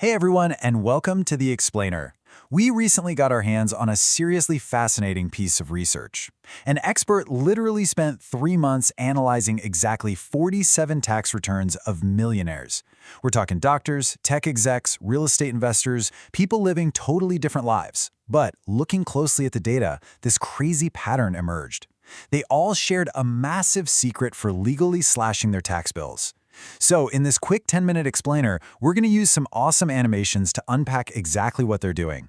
Hey everyone, and welcome to The Explainer. We recently got our hands on a seriously fascinating piece of research. An expert literally spent 3 months analyzing exactly 47 tax returns of millionaires. We're talking doctors, tech execs, real estate investors, people living totally different lives. But looking closely at the data, this crazy pattern emerged. They all shared a massive secret for legally slashing their tax bills. So in this quick 10-minute explainer, we're going to use some awesome animations to unpack exactly what they're doing.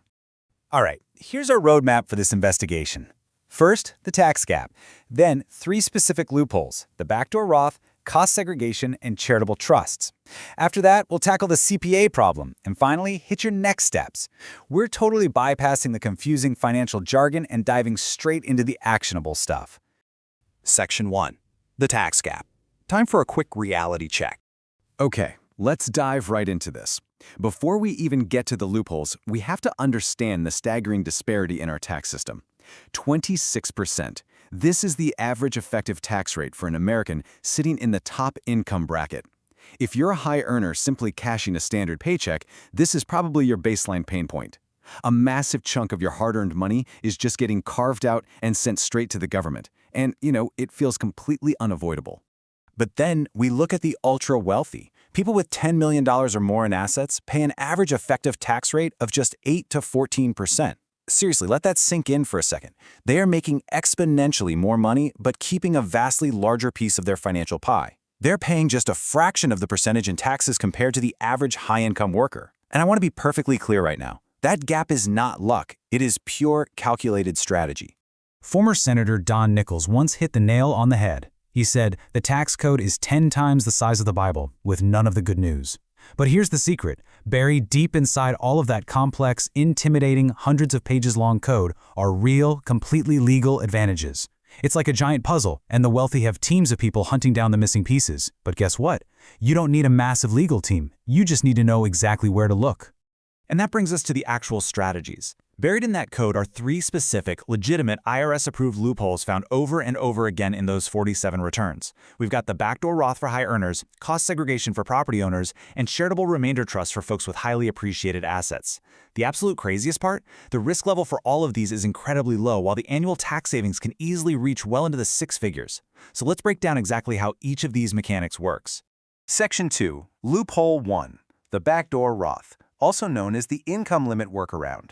All right, here's our roadmap for this investigation. First, the tax gap. Then, 3 specific loopholes: the backdoor Roth, cost segregation, and charitable trusts. After that, we'll tackle the CPA problem. And finally, hit your next steps. We're totally bypassing the confusing financial jargon and diving straight into the actionable stuff. Section 1. The tax gap. Time for a quick reality check. Okay, let's dive right into this. Before we even get to the loopholes, we have to understand the staggering disparity in our tax system. 26%. This is the average effective tax rate for an American sitting in the top income bracket. If you're a high earner simply cashing a standard paycheck, this is probably your baseline pain point. A massive chunk of your hard-earned money is just getting carved out and sent straight to the government. And, it feels completely unavoidable. But then we look at the ultra-wealthy. People with $10 million or more in assets pay an average effective tax rate of just 8 to 14%. Seriously, let that sink in for a second. They are making exponentially more money, but keeping a vastly larger piece of their financial pie. They're paying just a fraction of the percentage in taxes compared to the average high-income worker. And I want to be perfectly clear right now. That gap is not luck. It is pure calculated strategy. Former Senator Don Nichols once hit the nail on the head. He said, the tax code is 10 times the size of the Bible, with none of the good news. But here's the secret. Buried deep inside all of that complex, intimidating, hundreds of pages long code are real, completely legal advantages. It's like a giant puzzle, and the wealthy have teams of people hunting down the missing pieces. But guess what? You don't need a massive legal team. You just need to know exactly where to look. And that brings us to the actual strategies. Buried in that code are 3 specific, legitimate IRS-approved loopholes found over and over again in those 47 returns. We've got the backdoor Roth for high earners, cost segregation for property owners, and charitable remainder trusts for folks with highly appreciated assets. The absolute craziest part? The risk level for all of these is incredibly low, while the annual tax savings can easily reach well into the 6 figures. So let's break down exactly how each of these mechanics works. Section 2. Loophole 1. The backdoor Roth, also known as the income limit workaround.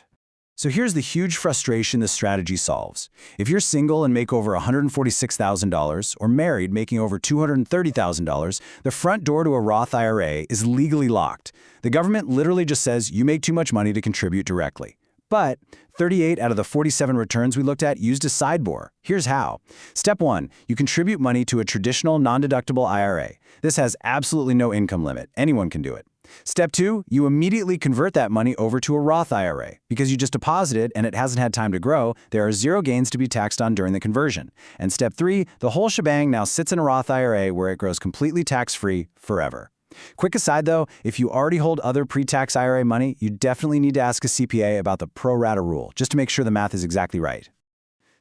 So here's the huge frustration this strategy solves. If you're single and make over $146,000 or married making over $230,000, the front door to a Roth IRA is legally locked. The government literally just says you make too much money to contribute directly. But 38 out of the 47 returns we looked at used a sideboard. Here's how. Step 1, you contribute money to a traditional non-deductible IRA. This has absolutely no income limit. Anyone can do it. Step 2, you immediately convert that money over to a Roth IRA. Because you just deposited and it hasn't had time to grow, there are 0 gains to be taxed on during the conversion. And step 3, the whole shebang now sits in a Roth IRA where it grows completely tax-free forever. Quick aside though, if you already hold other pre-tax IRA money, you definitely need to ask a CPA about the pro rata rule, just to make sure the math is exactly right.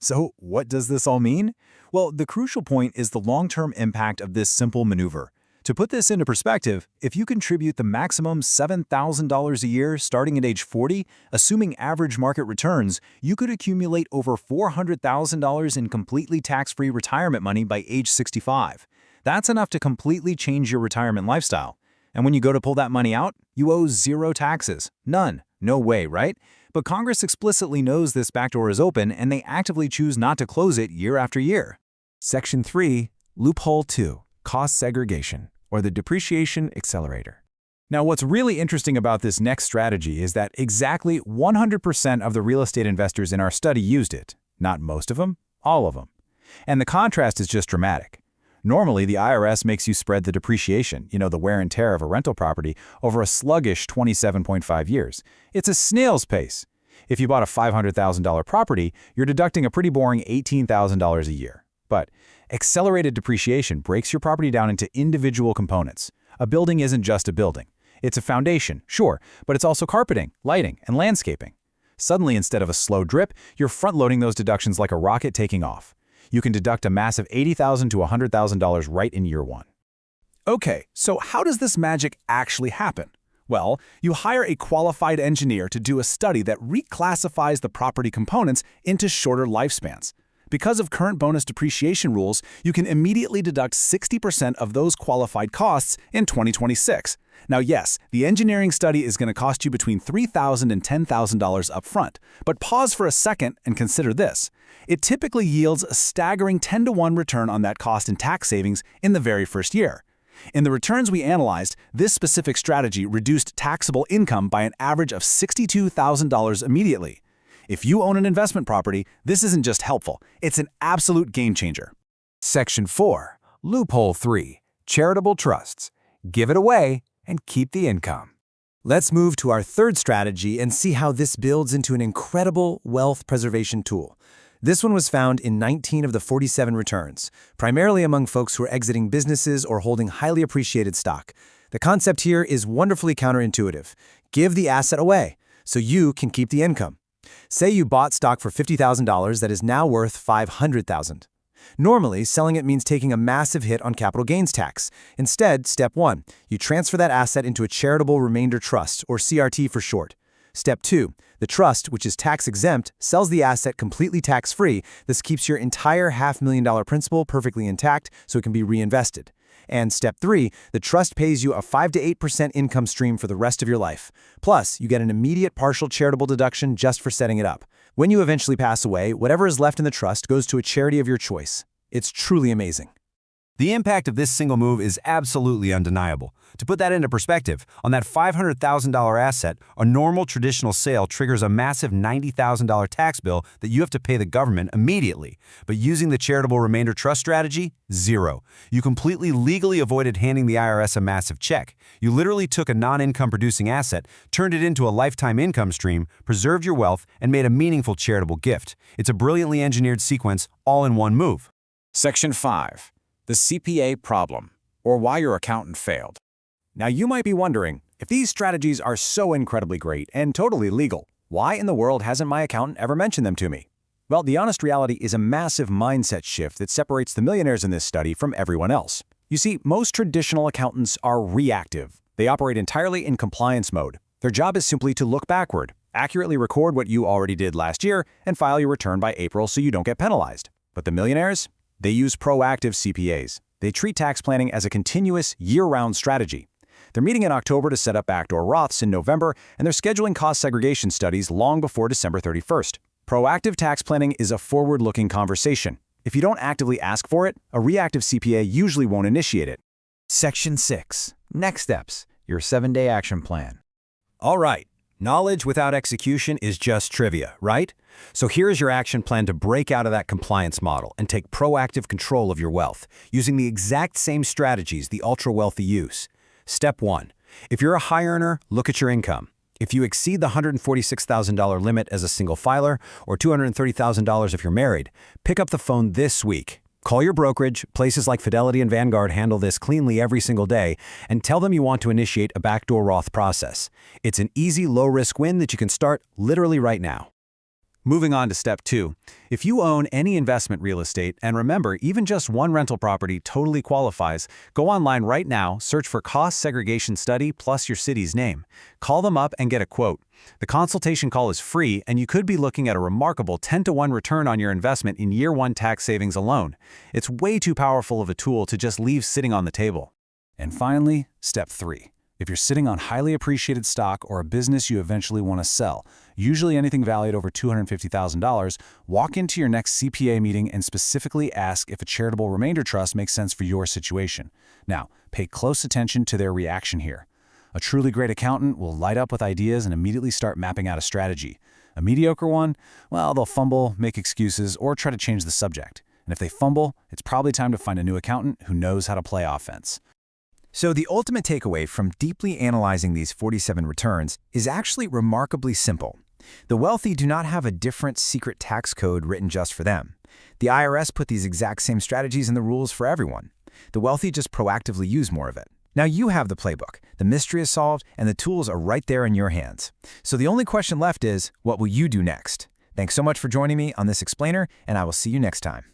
So what does this all mean? Well, the crucial point is the long-term impact of this simple maneuver. To put this into perspective, if you contribute the maximum $7,000 a year starting at age 40, assuming average market returns, you could accumulate over $400,000 in completely tax-free retirement money by age 65. That's enough to completely change your retirement lifestyle. And when you go to pull that money out, you owe 0 taxes. None. No way, right? But Congress explicitly knows this backdoor is open, and they actively choose not to close it year after year. Section 3, Loophole 2, Cost Segregation, or the Depreciation Accelerator. Now, what's really interesting about this next strategy is that exactly 100% of the real estate investors in our study used it. Not most of them, all of them. And the contrast is just dramatic. Normally, the IRS makes you spread the depreciation, the wear and tear of a rental property, over a sluggish 27.5 years. It's a snail's pace. If you bought a $500,000 property, you're deducting a pretty boring $18,000 a year. But accelerated depreciation breaks your property down into individual components. A building isn't just a building. It's a foundation, sure, but it's also carpeting, lighting, and landscaping. Suddenly, instead of a slow drip, you're front-loading those deductions like a rocket taking off. You can deduct a massive $80,000 to $100,000 right in year 1. Okay, so how does this magic actually happen? Well, you hire a qualified engineer to do a study that reclassifies the property components into shorter lifespans. Because of current bonus depreciation rules, you can immediately deduct 60% of those qualified costs in 2026. Now, yes, the engineering study is going to cost you between $3,000 and $10,000 upfront, but pause for a second and consider this. It typically yields a staggering 10-to-1 return on that cost in tax savings in the very first year. In the returns we analyzed, this specific strategy reduced taxable income by an average of $62,000 immediately. If you own an investment property, this isn't just helpful, it's an absolute game changer. Section 4. Loophole 3. Charitable trusts. Give it away and keep the income. Let's move to our third strategy and see how this builds into an incredible wealth preservation tool. This one was found in 19 of the 47 returns, primarily among folks who are exiting businesses or holding highly appreciated stock. The concept here is wonderfully counterintuitive. Give the asset away so you can keep the income. Say you bought stock for $50,000 that is now worth $500,000. Normally, selling it means taking a massive hit on capital gains tax. Instead, step 1, you transfer that asset into a charitable remainder trust, or CRT for short. Step 2, the trust, which is tax-exempt, sells the asset completely tax-free. This keeps your entire $500,000 principal perfectly intact so it can be reinvested. And step 3, the trust pays you a 5 to 8% income stream for the rest of your life. Plus, you get an immediate partial charitable deduction just for setting it up. When you eventually pass away, whatever is left in the trust goes to a charity of your choice. It's truly amazing. The impact of this single move is absolutely undeniable. To put that into perspective, on that $500,000 asset, a normal traditional sale triggers a massive $90,000 tax bill that you have to pay the government immediately. But using the charitable remainder trust strategy, zero. You completely legally avoided handing the IRS a massive check. You literally took a non-income producing asset, turned it into a lifetime income stream, preserved your wealth, and made a meaningful charitable gift. It's a brilliantly engineered sequence, all in one move. Section 5. The CPA problem, or why your accountant failed. Now you might be wondering, if these strategies are so incredibly great and totally legal, why in the world hasn't my accountant ever mentioned them to me? Well, the honest reality is a massive mindset shift that separates the millionaires in this study from everyone else. You see, most traditional accountants are reactive. They operate entirely in compliance mode. Their job is simply to look backward, accurately record what you already did last year, and file your return by April so you don't get penalized. But the millionaires? They use proactive CPAs. They treat tax planning as a continuous, year-round strategy. They're meeting in October to set up backdoor Roths in November, and they're scheduling cost segregation studies long before December 31st. Proactive tax planning is a forward-looking conversation. If you don't actively ask for it, a reactive CPA usually won't initiate it. Section 6. Next steps. Your 7-day action plan. All right. Knowledge without execution is just trivia, right? So here's your action plan to break out of that compliance model and take proactive control of your wealth, using the exact same strategies the ultra-wealthy use. Step 1. If you're a high earner, look at your income. If you exceed the $146,000 limit as a single filer, or $230,000 if you're married, pick up the phone this week. Call your brokerage, places like Fidelity and Vanguard handle this cleanly every single day, and tell them you want to initiate a backdoor Roth process. It's an easy, low-risk win that you can start literally right now. Moving on to step 2. If you own any investment real estate, and remember, even just one rental property totally qualifies, go online right now, search for cost segregation study plus your city's name. Call them up and get a quote. The consultation call is free, and you could be looking at a remarkable 10-to-1 return on your investment in year 1 tax savings alone. It's way too powerful of a tool to just leave sitting on the table. And finally, step 3. If you're sitting on highly appreciated stock or a business you eventually want to sell, usually anything valued over $250,000, walk into your next CPA meeting and specifically ask if a charitable remainder trust makes sense for your situation. Now, pay close attention to their reaction here. A truly great accountant will light up with ideas and immediately start mapping out a strategy. A mediocre one, well, they'll fumble, make excuses, or try to change the subject. And if they fumble, it's probably time to find a new accountant who knows how to play offense. So the ultimate takeaway from deeply analyzing these 47 returns is actually remarkably simple. The wealthy do not have a different secret tax code written just for them. The IRS put these exact same strategies in the rules for everyone. The wealthy just proactively use more of it. Now you have the playbook, the mystery is solved, and the tools are right there in your hands. So the only question left is, what will you do next? Thanks so much for joining me on this explainer, and I will see you next time.